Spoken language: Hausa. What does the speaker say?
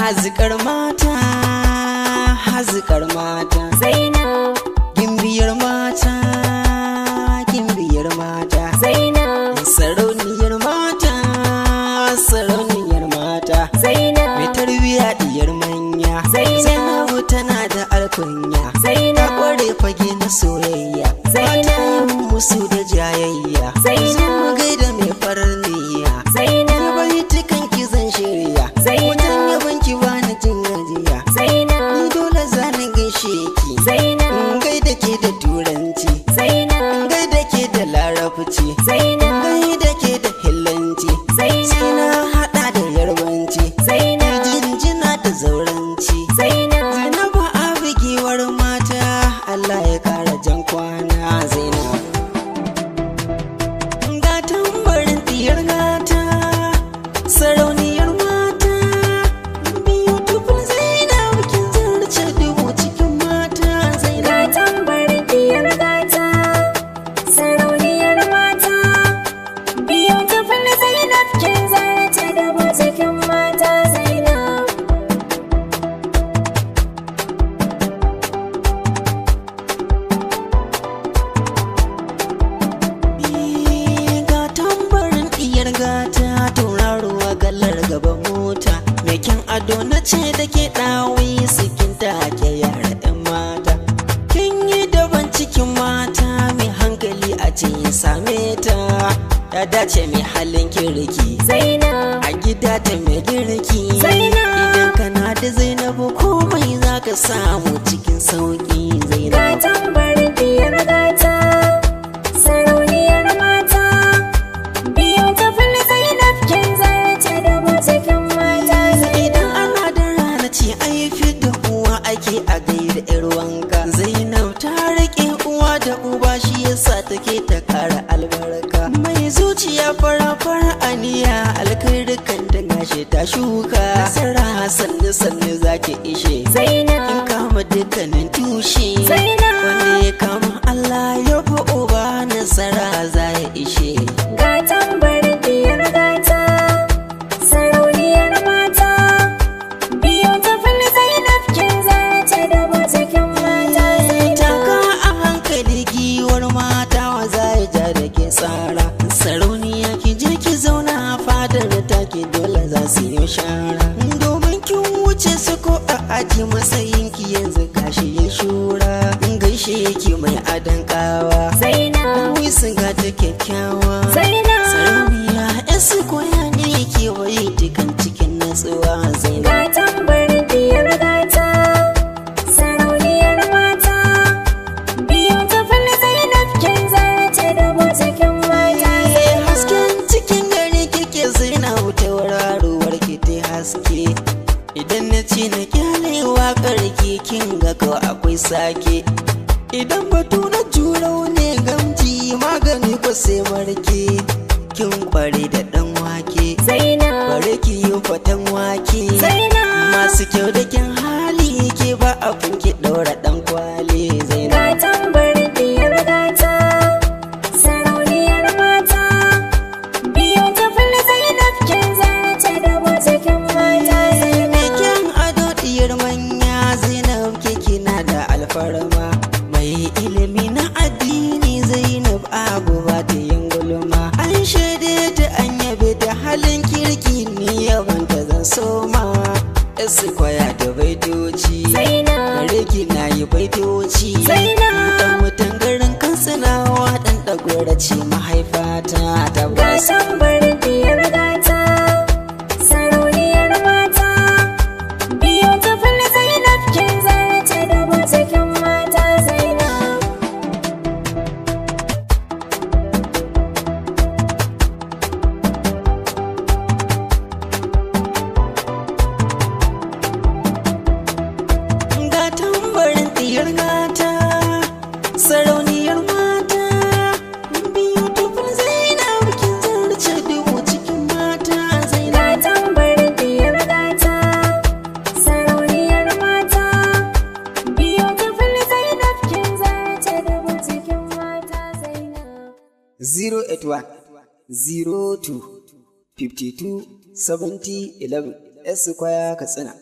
hazikar mata, hazikar mata, Zainab, gimbiyar mata, gimbiyar mata, Zainab, sarauniyar mata, sarauniyar mata, Zainab, mai tarbiya diyar manya, Zainab, tana da alkunya, ta Zainab, kware fage na soyayya, Zainab, musu da jayayya, Zainab, mu gaida mai farar niyya, Zainab, bai tukan ki zan shirya, Zainab, wajen yaban ki bani jin gajiya, Zainab, ni dole zani gaishe ki, Zainab, gaida ke da turanci, Zainab, gaida ke da larabci, Zainab, gaida ke da hillanci, sai na hada da yarbanci, Zainab, jinjina da zauranci, Zainab, Zainabu abigewar mata, Allah ya kara jan kwana Zainab. Ga tambarin diyar gata, sarauniyar mata, beautiful Zainab, kin zarce dubu cikin mata Zainab. ga tambarin diyar gata, sarauniyar mata, beautiful Zainab, kin zarce dubu cikin mata Zainab. Ga tambarin diyar gata, tauraruwa gallar gaban mota, mai kyan ado na ce da ke ɗawi sikin take yara 'yan mata. Kin yi daban cikin mata, mai hankali a ce ya same ta, ya dace mai halin kirki, Zainab, a gida ta mai girki. Zainab. Idan kana da Zainabu komai za ka samu cikin sauƙi ga Zainabu. tambarin diyar gata, sarauniyar mata, beautiful Zainab, kin zarce dubu cikin mata Zainab. Idan ana da rana ce ai da uwa ake a gaida 'yar wanka, Zainab ta rike uwa da uba, shi yasa take ta kara albarka, mai zuciya fara aniya, alkhairukan ta gashi ta shuka, nasara sannu sannu zaki ishe, Zainab, in kama dukkanin tushe, Zainab. wanda ya kama Allah ya fi uba, nasara za ya ishe. ga tambarin diyar gata, sarauniyar mata, beautiful Zainab, kin zarce dubu cikin mata Zainab. Taka a hankali giwar mata, wa za ya ja da ke tsara, sarauniya ki je ki zauna a fadar da take dole za su yi shara, domin kin wuce su ko a aji matsayin ki yanzu gashi ya shura, gaishe ki mai adon kawa, Zainab, wisin ga ta kyakkyawa, Zainab, sarauniya yasu koya ne ke waye dukan cikin natsuwa Zainab. ga tambarin diyar gata, sarauniyar mata, beautiful Zainab, kin zarce dubu cikin mata Zainab. Hasken cikin gari kike Zainab, tauraruwar ki ta haske, idan na ce na kyale waƙar ki kin ga ko akwai sake, idan batu na jurau ne gamji magani ko sai marke, kin kware da dan wake, Zainab, bare ki yi fatan wake, Zainab. masu kyau da kyan hali ke ba abun ki daura dan kwale ga Zainab. tambarin diyar gata, sarauniyar mata, beautiful Zainab, kin zarce dubu cikin mata Zainab. Mai kyan ado diyar manya, Zainab ke kina da alfarma, mai ilimi na addini, Zainab abu ba ta yin gulma, an shaide ta an yabe ta halin kirki, ni yaban ta zan soma, yasu kwaya da baitoci, Zainab, gare ki na yi baitoci, Zainab. dan mutan garin kansinawa, dan dagorace mahaifata ta ga basu. tambarin diyar gata, sarauniyar mata, beautiful Zainab, kin zarce dubu cikin mata Zainab. Ga tambarin diyar gata, sarauniyar mata, beautiful Zainab, kin zarce dubu cikin mata Zainab. ga tambarin diyar gata, sarauniyar mata, beautiful Zainab, kin zarce dubu cikin mata Zainab. 081 02 52 70 11 Esquire Katsina.